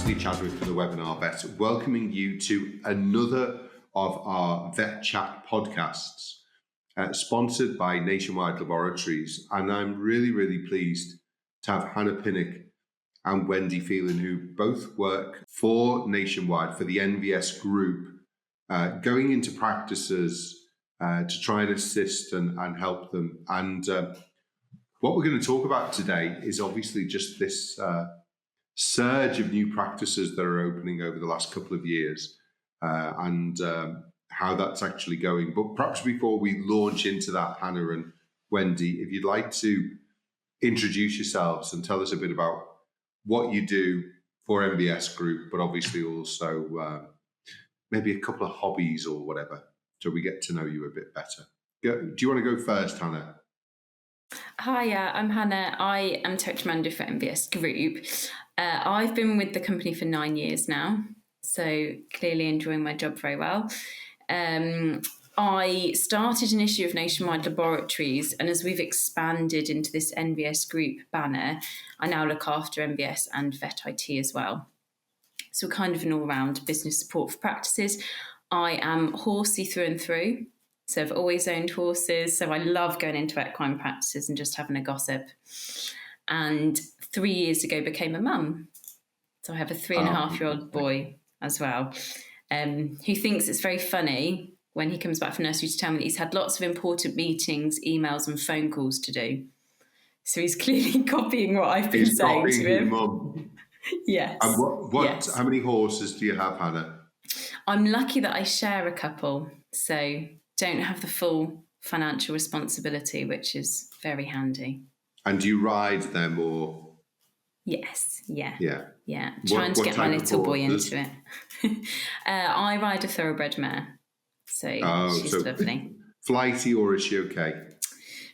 Wesley Chadwick from the Webinar Vet, welcoming you to another of our VETchat podcasts, sponsored by Nationwide Laboratories. And I'm really, really pleased to have Hannah Pinnock and Wendy Phelan, who both work for Nationwide, for the NVS group, going into practices to try and assist and help them. And what we're going to talk about today is obviously just this surge of new practices that are opening over the last couple of years and how that's actually going. But perhaps before we launch into that, Hannah and Wendy, if you'd like to introduce yourselves and tell us a bit about what you do for NVS Group, but obviously also maybe a couple of hobbies or whatever, so we get to know you a bit better. Do you want to go first, Hannah? Hi, I'm Hannah. I am Territory Manager for NVS Group. I've been with the company for 9 years now, so clearly enjoying my job very well. I started initially with Nationwide Laboratories, and as we've expanded into this NVS Group banner, I now look after NVS and Vet IT as well. So kind of an all-round business support for practices. I am horsey through and through. So I've always owned horses, so I love going into equine practices and just having a gossip. And 3 years ago became a mum. So I have a 3.5-year-old boy as well, who thinks it's very funny when he comes back from nursery to tell me that he's had lots of important meetings, emails and phone calls to do. So he's clearly copying what I've been saying to him. Mum. Yes. And yes. How many horses do you have, Hannah? I'm lucky that I share a couple, so don't have the full financial responsibility, which is very handy. And do you ride them or? Yes, yeah. Trying to get my little boy into it. I ride a thoroughbred mare, so she's lovely. Flighty, or is she okay?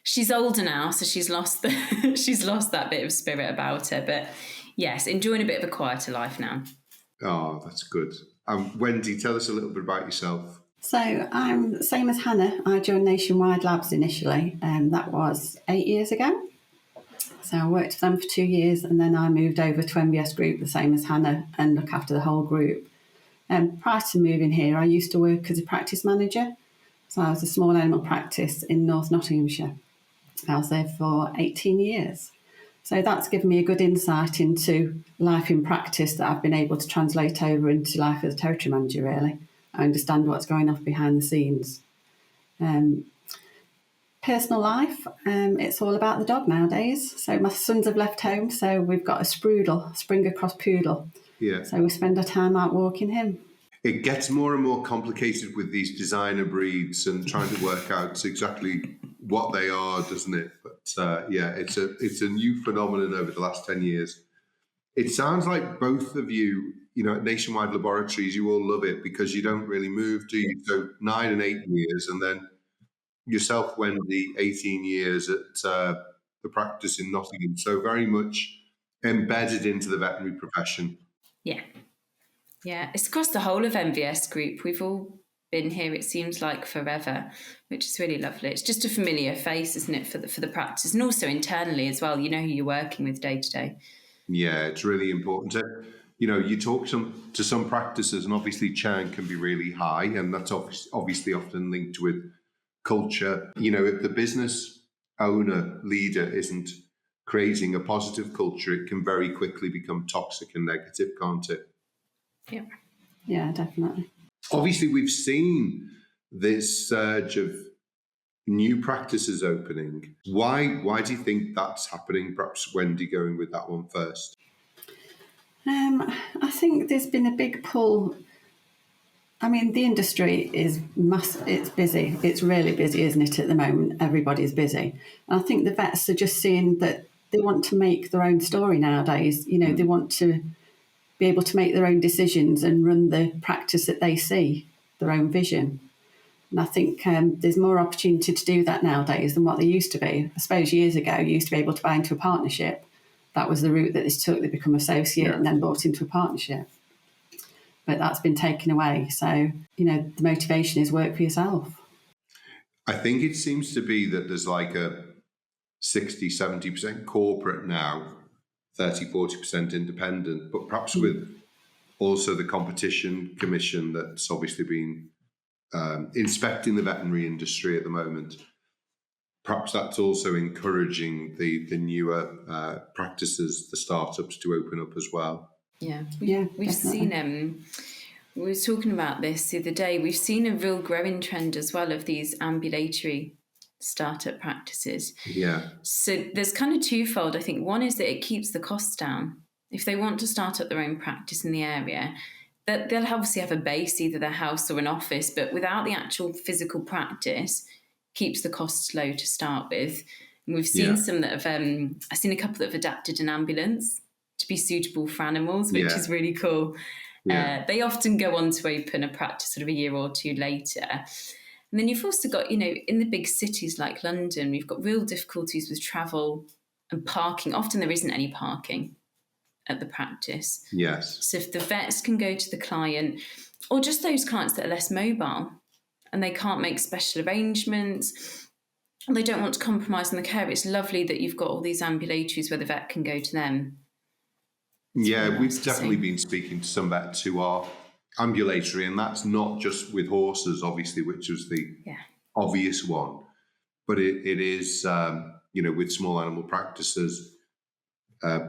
She's older now, so she's lost that bit of spirit about her. But yes, enjoying a bit of a quieter life now. Oh, that's good. Wendy, tell us a little bit about yourself. So I'm the same as Hannah. I joined Nationwide Labs initially, and that was 8 years ago. So I worked for them for 2 years, and then I moved over to NVS Group, the same as Hannah, and look after the whole group. Prior to moving here, I used to work as a practice manager. So I was a small animal practice in North Nottinghamshire. I was there for 18 years. So that's given me a good insight into life in practice that I've been able to translate over into life as a territory manager, really. I understand what's going on behind the scenes. Personal life, it's all about the dog nowadays. So my sons have left home, so we've got a Springer Cross Poodle. Yeah. So we spend our time out walking him. It gets more and more complicated with these designer breeds and trying to work out exactly what they are, doesn't it? But it's a new phenomenon over the last 10 years. It sounds like both of you, at Nationwide Laboratories, you all love it because you don't really move, do you? So 9 and 8 years, and then yourself, Wendy, 18 years at the practice in Nottingham. So very much embedded into the veterinary profession. Yeah, it's across the whole of NVS Group. We've all been here, it seems like, forever, which is really lovely. It's just a familiar face, isn't it, for the practice, and also internally as well. You know who you're working with day to day. Yeah, it's really important. You talk to some practices, and obviously churn can be really high, and that's obviously often linked with culture. If the business owner, leader isn't creating a positive culture, it can very quickly become toxic and negative, can't it? Yeah, definitely. Obviously, we've seen this surge of new practices opening. Why do you think that's happening? Perhaps Wendy, going with that one first. I think there's been a big pull. I mean, the industry is it's busy. It's really busy, isn't it, at the moment? Everybody's busy. And I think the vets are just seeing that they want to make their own story nowadays. They want to be able to make their own decisions and run the practice that they see, their own vision. And I think there's more opportunity to do that nowadays than what there used to be. I suppose years ago, you used to be able to buy into a partnership. That was the route that they took. They become associate and then bought into a partnership. But that's been taken away. So, the motivation is work for yourself. I think it seems to be that there's like a 60-70% corporate now, 30-40% independent, but perhaps with also the Competition Commission that's obviously been inspecting the veterinary industry at the moment. Perhaps that's also encouraging the newer practices, the startups, to open up as well. Yeah, we've definitely. seen. We were talking about this the other day. We've seen a real growing trend as well of these ambulatory startup practices. Yeah. So there's kind of twofold. I think one is that it keeps the costs down. If they want to start up their own practice in the area, that they'll obviously have a base, either their house or an office, but without the actual physical practice, keeps the costs low to start with. And we've seen some that have, I've seen a couple that have adapted an ambulance to be suitable for animals, which is really cool. Yeah. They often go on to open a practice sort of a year or two later. And then you've also got, in the big cities like London, we've got real difficulties with travel and parking. Often there isn't any parking at the practice. Yes. So if the vets can go to the client, or just those clients that are less mobile and they can't make special arrangements, and they don't want to compromise on the care, it's lovely that you've got all these ambulatories where the vet can go to them. Yeah, we've definitely been speaking to some vets who are ambulatory, and that's not just with horses, obviously, which was the obvious one, but it is, with small animal practices,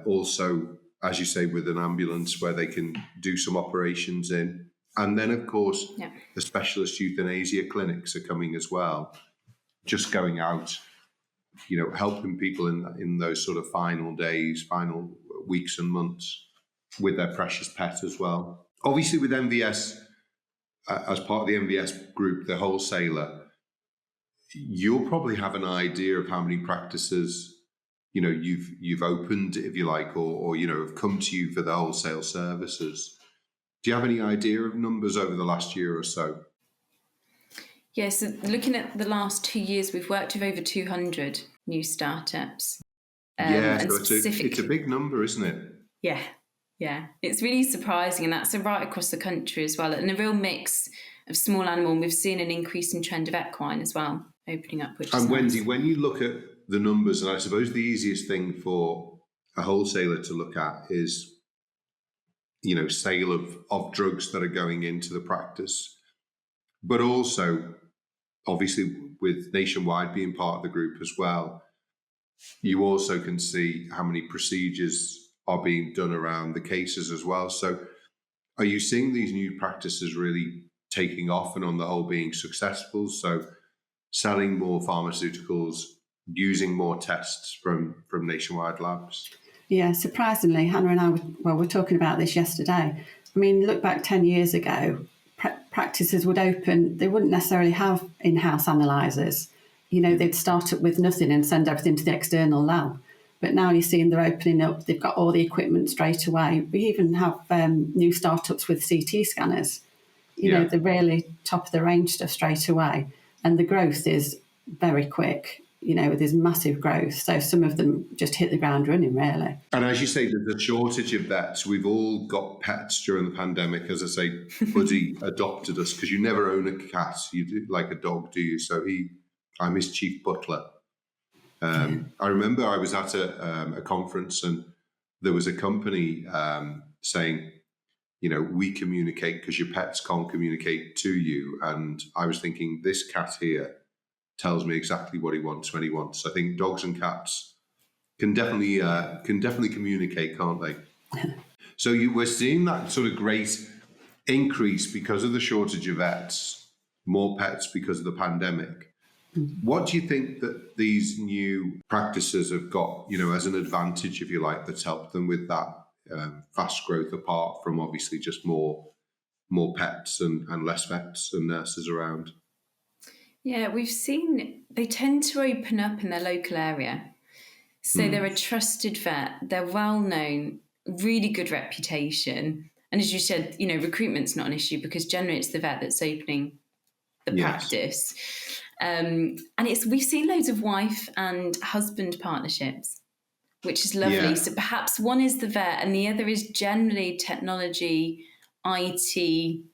also, as you say, with an ambulance where they can do some operations in. And then, of course, the specialist euthanasia clinics are coming as well, just going out, helping people in those sort of final days, final weeks and months with their precious pet as well. Obviously, with MVS, as part of the MVS group, the wholesaler, you'll probably have an idea of how many practices you've opened, if you like, or have come to you for the wholesale services. Do you have any idea of numbers over the last year or so? Yeah, so looking at the last 2 years, we've worked with over 200 new startups. So it's a big number, isn't it? Yeah. It's really surprising, and that's right across the country as well. And a real mix of small animal, and we've seen an increasing trend of equine as well, opening up. Which is Wendy, nice. when you look at the numbers, and I suppose the easiest thing for a wholesaler to look at is, sale of drugs that are going into the practice, but also, obviously, with Nationwide being part of the group as well, you also can see how many procedures are being done around the cases as well. So are you seeing these new practices really taking off and on the whole being successful? So selling more pharmaceuticals, using more tests from Nationwide Labs? Yeah, surprisingly, Hannah and I were talking about this yesterday. I mean, look back 10 years ago, practices would open, they wouldn't necessarily have in-house analysers. They'd start up with nothing and send everything to the external lab. But now you're seeing they're opening up, they've got all the equipment straight away. We even have new startups with CT scanners. They're really top of the range stuff straight away. And the growth is very quick. There's massive growth. So some of them just hit the ground running, really. And as you say, there's a shortage of vets. We've all got pets during the pandemic. As I say, Buddy adopted us because you never own a cat. You do like a dog, do you? So I'm his chief butler. I remember I was at a conference and there was a company saying, we communicate because your pets can't communicate to you. And I was thinking, this cat here tells me exactly what he wants when he wants. I think dogs and cats can definitely communicate, can't they? So we're seeing that sort of great increase because of the shortage of vets, more pets because of the pandemic. What do you think that these new practices have got, as an advantage, if you like, that's helped them with that fast growth, apart from obviously just more pets and less vets and nurses around? Yeah, we've seen they tend to open up in their local area. So they're a trusted vet, they're well known, really good reputation. And as you said, recruitment's not an issue because generally it's the vet that's opening the practice. And we've seen loads of wife and husband partnerships, which is lovely. Yeah. So perhaps one is the vet and the other is generally technology, IT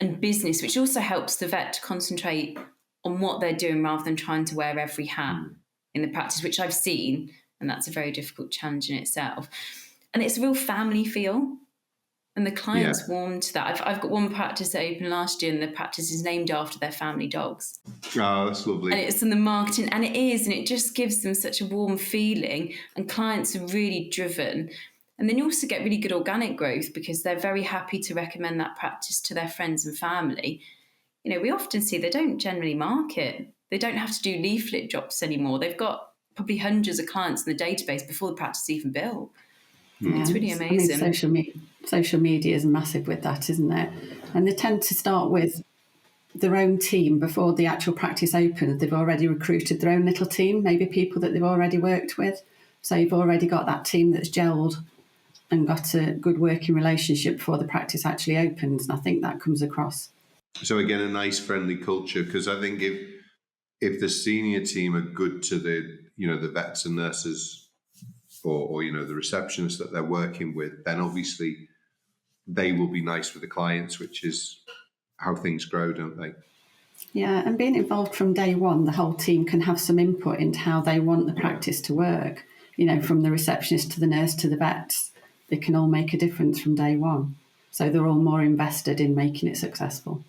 and business, which also helps the vet to concentrate on what they're doing rather than trying to wear every hat in the practice, which I've seen. And that's a very difficult challenge in itself. And it's a real family feel. And the clients warm to that. I've got one practice that opened last year, and the practice is named after their family dogs. Oh, that's lovely. And it's in the marketing, and it just gives them such a warm feeling, and clients are really driven. And then you also get really good organic growth because they're very happy to recommend that practice to their friends and family. We often see they don't generally market. They don't have to do leaflet drops anymore. They've got probably hundreds of clients in the database before the practice is even built. Yeah. It's really amazing. I mean, social media is massive with that, isn't it? And they tend to start with their own team before the actual practice opens. They've already recruited their own little team, maybe people that they've already worked with. So you've already got that team that's gelled and got a good working relationship before the practice actually opens. And I think that comes across. So again, a nice friendly culture, because I think if the senior team are good to the vets and nurses or the receptionists that they're working with, then obviously they will be nice with the clients, which is how things grow, don't they? Yeah, and being involved from day one, the whole team can have some input into how they want the practice to work. From the receptionist to the nurse to the vets, they can all make a difference from day one. So they're all more invested in making it successful.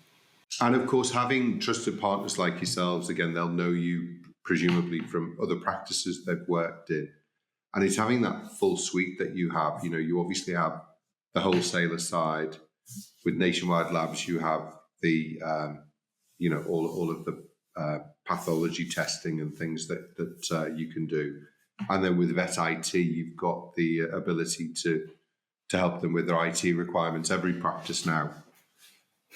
And of course, having trusted partners like yourselves, again, they'll know you presumably from other practices they've worked in. And it's having that full suite that you have. You obviously have the wholesaler side. With Nationwide Labs, you have the, all of the pathology testing and things that you can do. And then with Vet IT, you've got the ability to help them with their IT requirements. Every practice now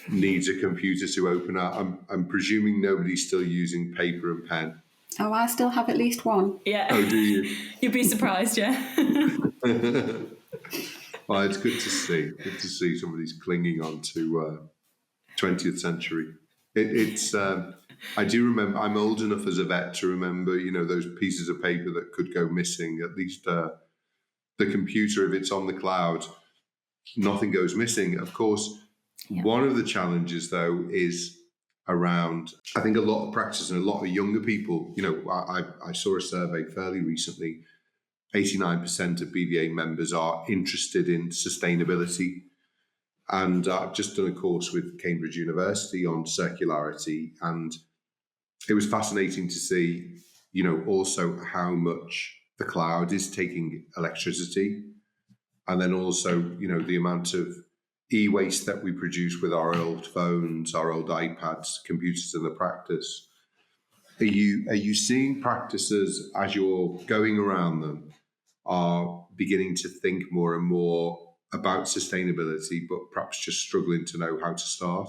needs a computer to open up. I'm presuming nobody's still using paper and pen. Oh, I still have at least one. Yeah. Oh, do you? You'd be surprised, yeah. Well, it's good to see. Good to see somebody's clinging on to 20th century. It's. I do remember. I'm old enough as a vet to remember, those pieces of paper that could go missing. At least the computer, if it's on the cloud, nothing goes missing. Of course, one of the challenges though is around. I think a lot of practices and a lot of younger people. I saw a survey fairly recently. 89% of BVA members are interested in sustainability. And I've just done a course with Cambridge University on circularity. And it was fascinating to see, also how much the cloud is taking electricity. And then also, the amount of e-waste that we produce with our old phones, our old iPads, computers in the practice. Are you seeing practices as you're going around them are beginning to think more and more about sustainability, but perhaps just struggling to know how to start?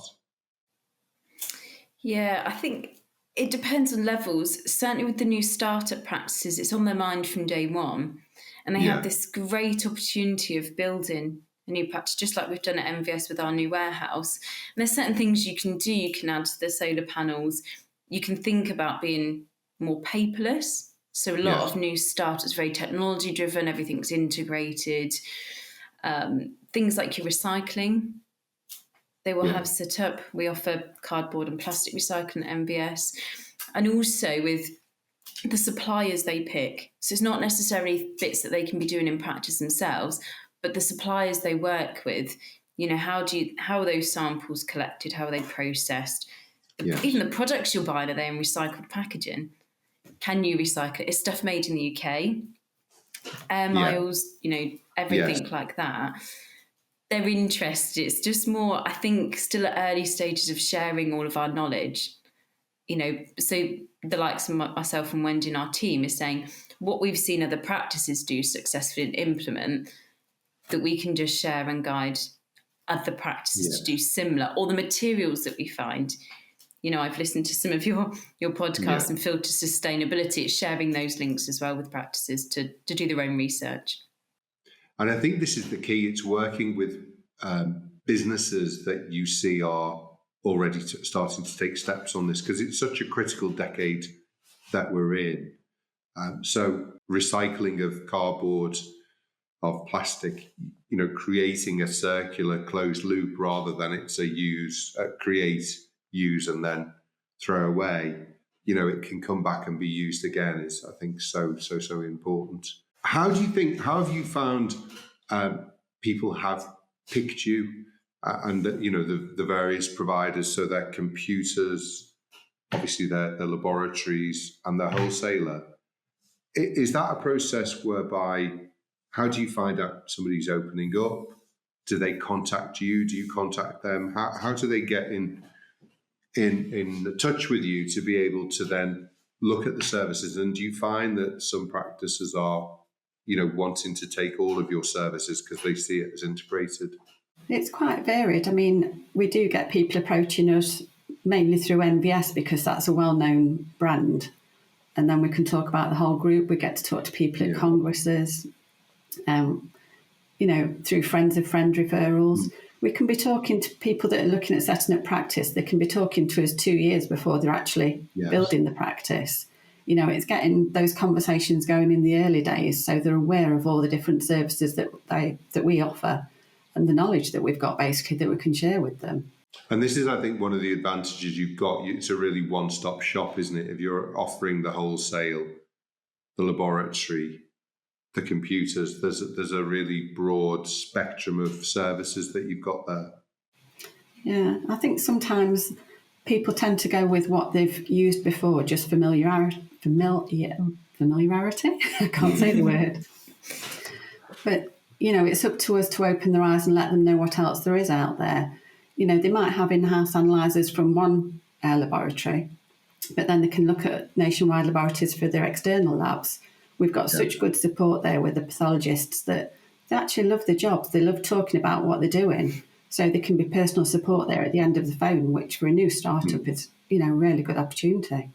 Yeah, I think it depends on levels. Certainly with the new startup practices, it's on their mind from day one. And they have this great opportunity of building a new practice, just like we've done at MVS with our new warehouse. And there's certain things you can do. You can add to the solar panels. You can think about being more paperless. So a lot of new startups, very technology driven, everything's integrated. Things like your recycling, they will have set up. We offer cardboard and plastic recycling at MVS. And also with the suppliers they pick. So it's not necessarily bits that they can be doing in practice themselves, but the suppliers they work with, how are those samples collected? How are they processed? Even the products you're buying, are they in recycled packaging? Can you recycle it? Is stuff made in the UK? Air miles, everything like that. They're interested. It's just more, I think, still at early stages of sharing all of our knowledge. So the likes of myself and Wendy and our team is saying what we've seen other practices do successfully and implement, that we can just share and guide other practices to do similar, or the materials that we find. I've listened to some of your podcasts and Filter Sustainability. It's sharing those links as well with practices to do their own research. And I think this is the key. It's working with businesses that you see are already starting to take steps on this, because it's such a critical decade that we're in. So recycling of cardboard, of plastic, creating a circular closed loop rather than it's a create, use, and then throw away. It can come back and be used again is, I think, so important. How have you found people have picked you and the various providers, so their computers, obviously their laboratories and their wholesaler. Is that a process whereby, how do you find out somebody's opening up? Do they contact you? Do you contact them? How do they get in touch with you to be able to then look at the services? And do you find that some practices are, wanting to take all of your services because they see it as integrated? It's quite varied. I mean, we do get people approaching us mainly through NVS because that's a well-known brand. And then we can talk about the whole group. We get to talk to people at congresses, through friends of friend referrals. We can be talking to people that are looking at setting up practice. They can be talking to us 2 years before they're actually building the practice. It's getting those conversations going in the early days, so they're aware of all the different services that we offer and the knowledge that we've got, basically, that we can share with them. And this is, I think, one of the advantages you've got. It's a really one-stop shop, isn't it? If you're offering the wholesale, the laboratory, the computers, there's a really broad spectrum of services that you've got there. Yeah, I think sometimes people tend to go with what they've used before, just familiarity. I can't say the word. But, it's up to us to open their eyes and let them know what else there is out there. They might have in-house analyzers from one laboratory, but then they can look at nationwide laboratories for their external labs. We've got such good support there with the pathologists that they actually love the job. They love talking about what they're doing. So there can be personal support there at the end of the phone, which for a new startup is, a really good opportunity.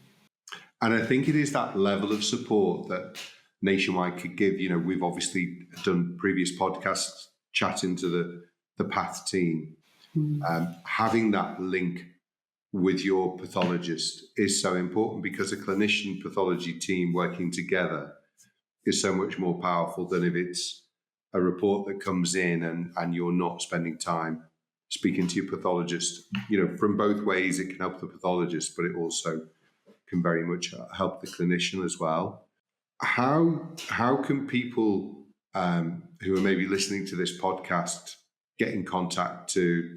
And I think it is that level of support that Nationwide could give. We've obviously done previous podcasts chatting to the PATH team. Having that link with your pathologist is so important, because a clinician pathology team working together is so much more powerful than if it's a report that comes in and you're not spending time speaking to your pathologist. From both ways, it can help the pathologist, but it also can very much help the clinician as well. How can people who are maybe listening to this podcast get in contact to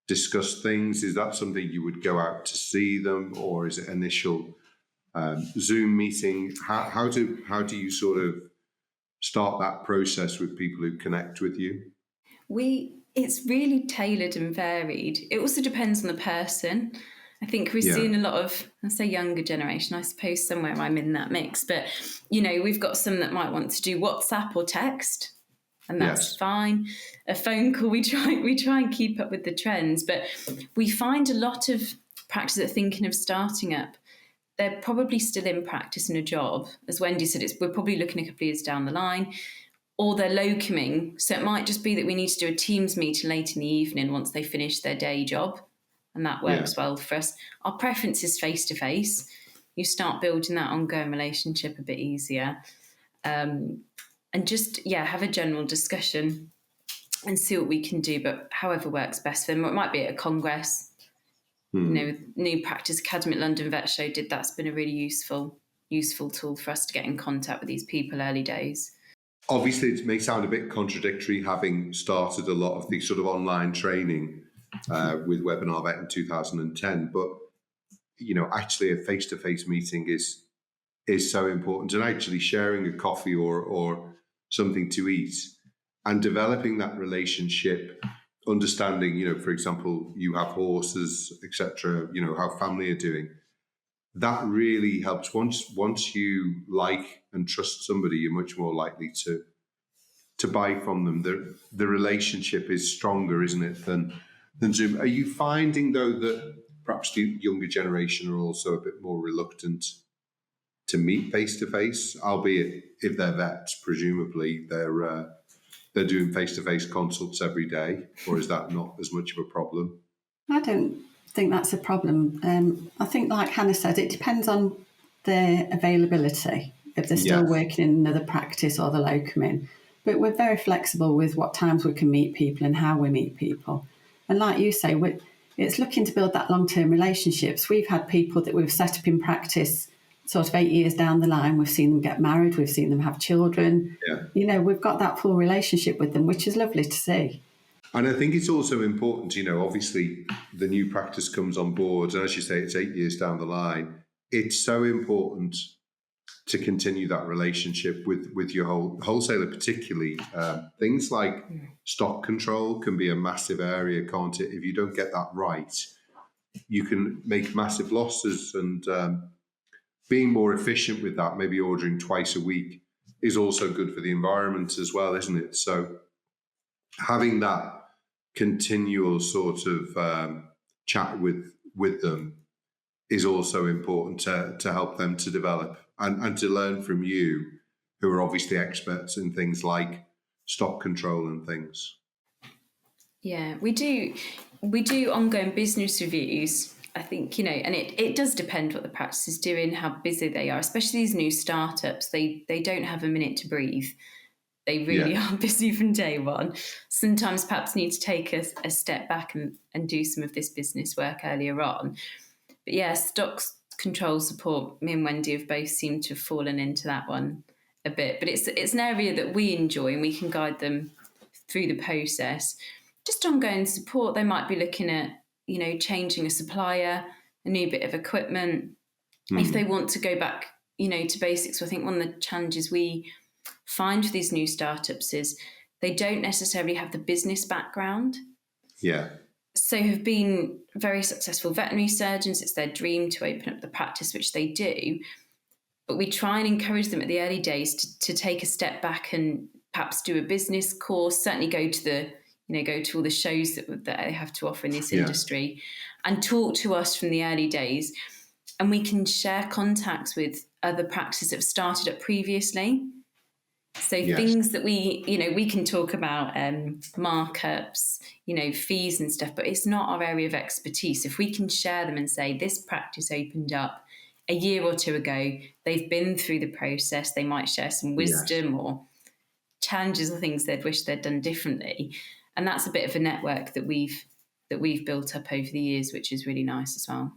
discuss things? Is that something you would go out to see them, or is it initial Zoom meeting? How do you sort of start that process with people who connect with you? It's really tailored and varied. It also depends on the person. I think we've seen a lot of, I say younger generation, I suppose somewhere I'm in that mix, but we've got some that might want to do WhatsApp or text, and that's fine. A phone call, we try and keep up with the trends, but we find a lot of practices that are thinking of starting up. They're probably still in practice in a job. As Wendy said, we're probably looking a couple of years down the line, or they're locuming. So it might just be that we need to do a Teams meeting late in the evening once they finish their day job, and that works well for us. Our preference is face-to-face. You start building that ongoing relationship a bit easier. And just, have a general discussion and see what we can do, but however works best for them. It might be at a congress. New Practice Academy at London Vet Show did that. It's been a really useful tool for us to get in contact with these people early days. Obviously, it may sound a bit contradictory, having started a lot of the sort of online training with Webinar Vet in 2010, but actually a face-to-face meeting is so important, and actually sharing a coffee or something to eat and developing that relationship, understanding, for example, you have horses, etc., how family are doing. That really helps. Once you like and trust somebody, you're much more likely to buy from them. The relationship is stronger, isn't it, than Zoom? Are you finding, though, that perhaps the younger generation are also a bit more reluctant to meet face-to-face, albeit if they're vets, presumably they're doing face-to-face consults every day, or is that not as much of a problem? I don't think that's a problem. I think, like Hannah said, it depends on their availability, if they're still working in another practice or the locum. But we're very flexible with what times we can meet people and how we meet people. And like you say, it's looking to build that long-term relationships. We've had people that we've set up in practice sort of 8 years down the line. We've seen them get married. We've seen them have children. We've got that full relationship with them, which is lovely to see. And I think it's also important, obviously the new practice comes on board, and as you say, it's 8 years down the line. It's so important to continue that relationship with your wholesaler, particularly. Things like stock control can be a massive area, can't it? If you don't get that right, you can make massive losses, and being more efficient with that, maybe ordering twice a week, is also good for the environment as well, isn't it? So having that continual sort of chat with them is also important to help them to develop and to learn from you, who are obviously experts in things like stock control and things. Yeah, we do ongoing business reviews. I think, and it does depend what the practice is doing, how busy they are, especially these new startups. They don't have a minute to breathe. They really are busy from day one. Sometimes perhaps need to take a step back and do some of this business work earlier on. But yeah, stock control support, me and Wendy have both seemed to have fallen into that one a bit. But it's an area that we enjoy, and we can guide them through the process. Just ongoing support. They might be looking at, changing a supplier, a new bit of equipment. If they want to go back, to basics. So I think one of the challenges we find with these new startups is they don't necessarily have the business background. Yeah. So have been very successful veterinary surgeons. It's their dream to open up the practice, which they do. But we try and encourage them at the early days to take a step back and perhaps do a business course, certainly go to all the shows that they have to offer in this industry, and talk to us from the early days. And we can share contacts with other practices that have started up previously. So things that we can talk about, markups, fees and stuff, but it's not our area of expertise. If we can share them and say, this practice opened up a year or two ago, they've been through the process, they might share some wisdom or challenges or things they'd wish they'd done differently. And that's a bit of a network that we've built up over the years, which is really nice as well.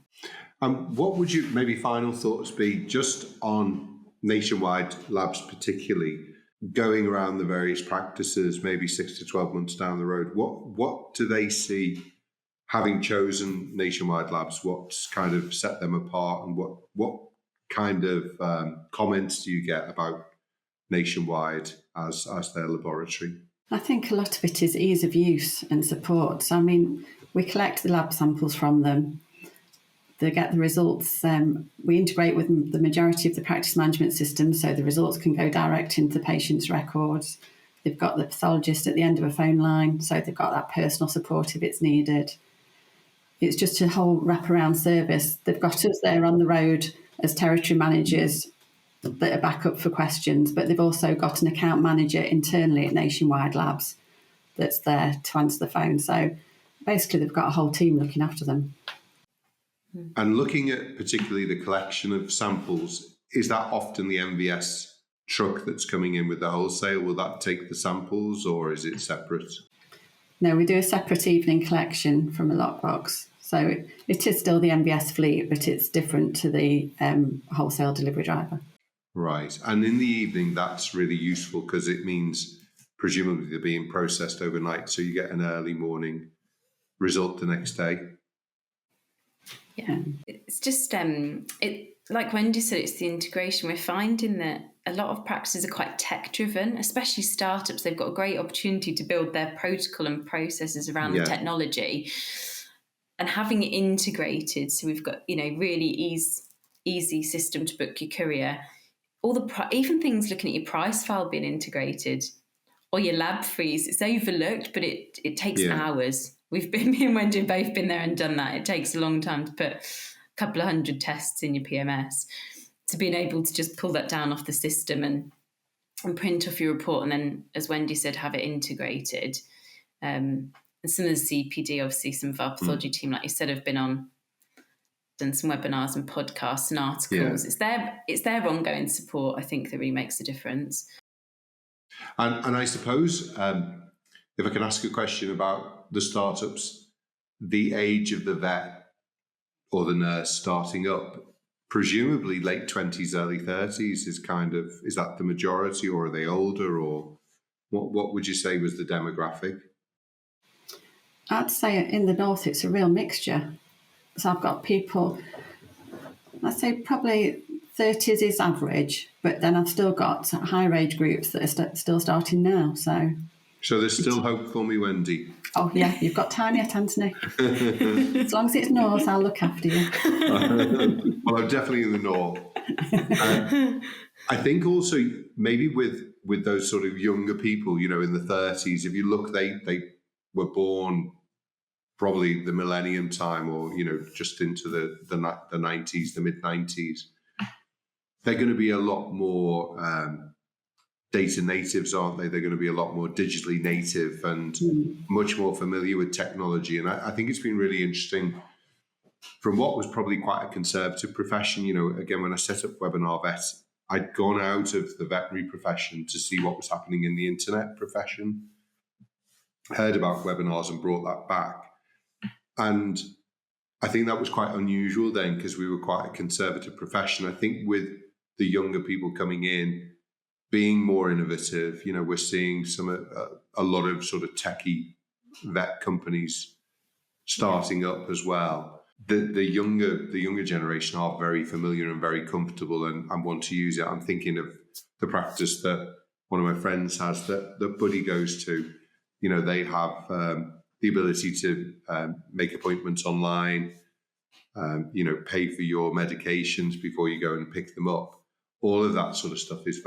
What would you, maybe final thoughts be just on Nationwide Labs particularly, going around the various practices, maybe 6 to 12 months down the road? What do they see, having chosen Nationwide Labs? What's kind of set them apart, and what kind of comments do you get about Nationwide as their laboratory? I think a lot of it is ease of use and support. So, I mean, we collect the lab samples from them. They get the results. We integrate with the majority of the practice management systems, so the results can go direct into the patient's records. They've got the pathologist at the end of a phone line, so they've got that personal support if it's needed. It's just a whole wraparound service. They've got us there on the road as territory managers that are back up for questions, but they've also got an account manager internally at Nationwide Labs that's there to answer the phone. So basically they've got a whole team looking after them. And looking at particularly the collection of samples, is that often the MVS truck that's coming in with the wholesale? Will that take the samples, or is it separate? No, we do a separate evening collection from a lockbox. So it is still the MVS fleet, but it's different to the wholesale delivery driver. Right. And in the evening, that's really useful because it means presumably they're being processed overnight, so you get an early morning result the next day. Yeah, it's just like Wendy said, it's the integration. We're finding that a lot of practices are quite tech driven, especially startups. They've got a great opportunity to build their protocol and processes around the technology, and having it integrated. So we've got really easy system to book your courier. All the even things looking at your price file being integrated, or your lab freeze. It's overlooked, but it takes hours. Me and Wendy have both been there and done that. It takes a long time to put a couple of 100 tests in your PMS. To being able to just pull that down off the system and print off your report, and then, as Wendy said, have it integrated. And some of the CPD, obviously, some of our pathology team, like you said, have done some webinars and podcasts and articles. It's their ongoing support, I think, that really makes a difference. And I suppose if I can ask a question about the startups, the age of the vet or the nurse starting up, presumably late 20s, early 30s is that the majority, or are they older, or what would you say was the demographic? I'd say in the north it's a real mixture. So I've got people, I'd say probably 30s is average, but then I've still got higher age groups that are still starting now. So there's still hope for me, Wendy. Oh, yeah, you've got time yet, Anthony. As long as it's north, I'll look after you. Well, I'm definitely in the north. I think also maybe with those sort of younger people, you know, in the 30s, if you look, they were born probably the millennium time, or, you know, just into the 90s, the mid 90s. They're going to be a lot more data natives, aren't they? They're going to be a lot more digitally native and much more familiar with technology. And I think it's been really interesting from what was probably quite a conservative profession. You know, again, when I set up Webinar Vet, I'd gone out of the veterinary profession to see what was happening in the internet profession, heard about webinars and brought that back. And I think that was quite unusual then, because we were quite a conservative profession. I think with the younger people coming in, being more innovative, you know, we're seeing a lot of sort of techie vet companies starting up as well. The younger generation are very familiar and very comfortable and want to use it. I'm thinking of the practice that one of my friends has that Buddy goes to. You know, they have the ability to make appointments online, you know, pay for your medications before you go and pick them up. All of that sort of stuff is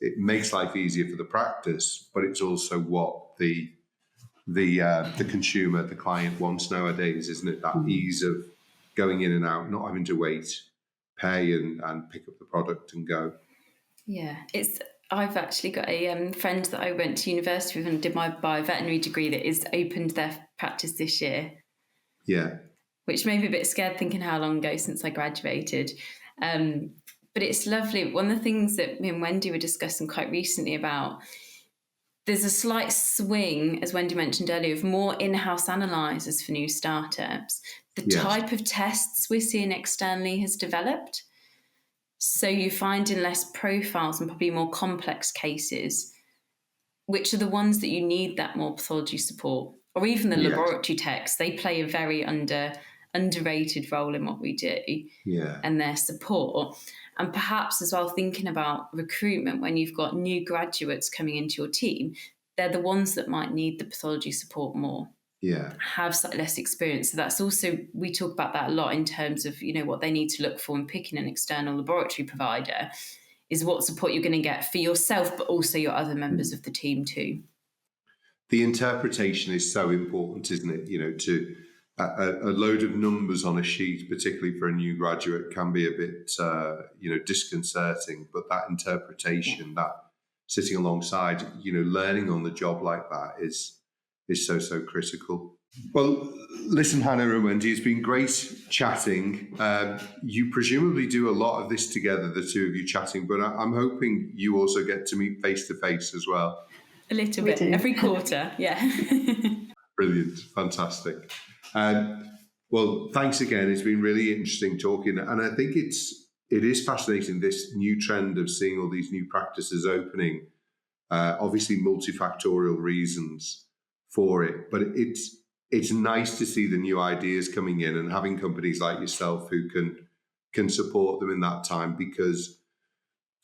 it makes life easier for the practice, but it's also what the consumer, the client wants nowadays, isn't it? That ease of going in and out, not having to wait, pay and pick up the product and go. Yeah, I've actually got a friend that I went to university with and did my veterinary degree that is opened their practice this year. Yeah. Which made me a bit scared thinking how long ago since I graduated. But it's lovely. One of the things that me and Wendy were discussing quite recently about, there's a slight swing, as Wendy mentioned earlier, of more in-house analyzers for new startups. The type of tests we're seeing externally has developed. So you're finding less profiles and probably more complex cases, which are the ones that you need that more pathology support. Or even the laboratory techs, they play a very underrated role in what we do and their support. And perhaps as well, thinking about recruitment, when you've got new graduates coming into your team, they're the ones that might need the pathology support more. Yeah. Have slightly less experience. So that's also, we talk about that a lot in terms of, you know, what they need to look for in picking an external laboratory provider is what support you're going to get for yourself, but also your other members of the team too. The interpretation is so important, isn't it? You know, to a load of numbers on a sheet, particularly for a new graduate, can be a bit, you know, disconcerting. But that interpretation, that sitting alongside, you know, learning on the job like that is so critical. Well, listen, Hannah and Wendy, it's been great chatting. You presumably do a lot of this together, the two of you chatting, but I'm hoping you also get to meet face to face as well. A little bit, every quarter, yeah. Brilliant, fantastic. Well, thanks again. It's been really interesting talking, and I think it is fascinating, this new trend of seeing all these new practices opening. Obviously, multifactorial reasons for it, but it's nice to see the new ideas coming in and having companies like yourself who can support them in that time, because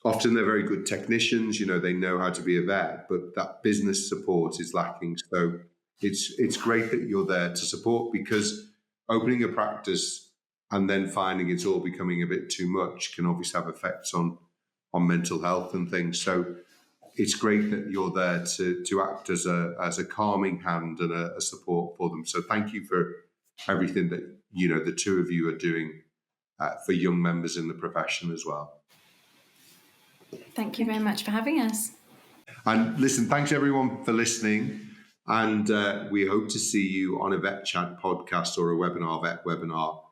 often they're very good technicians, you know, they know how to be a vet, but that business support is lacking. So it's great that you're there to support, because opening a practice and then finding it's all becoming a bit too much can obviously have effects on mental health and things. So it's great that you're there to act as a calming hand and a support for them. So thank you for everything that, you know, the two of you are doing for young members in the profession as well. Thank you very much for having us. And listen, thanks everyone for listening. And we hope to see you on a VETchat podcast or a Webinar Vet webinar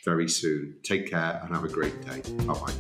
very soon. Take care and have a great day. Bye-bye.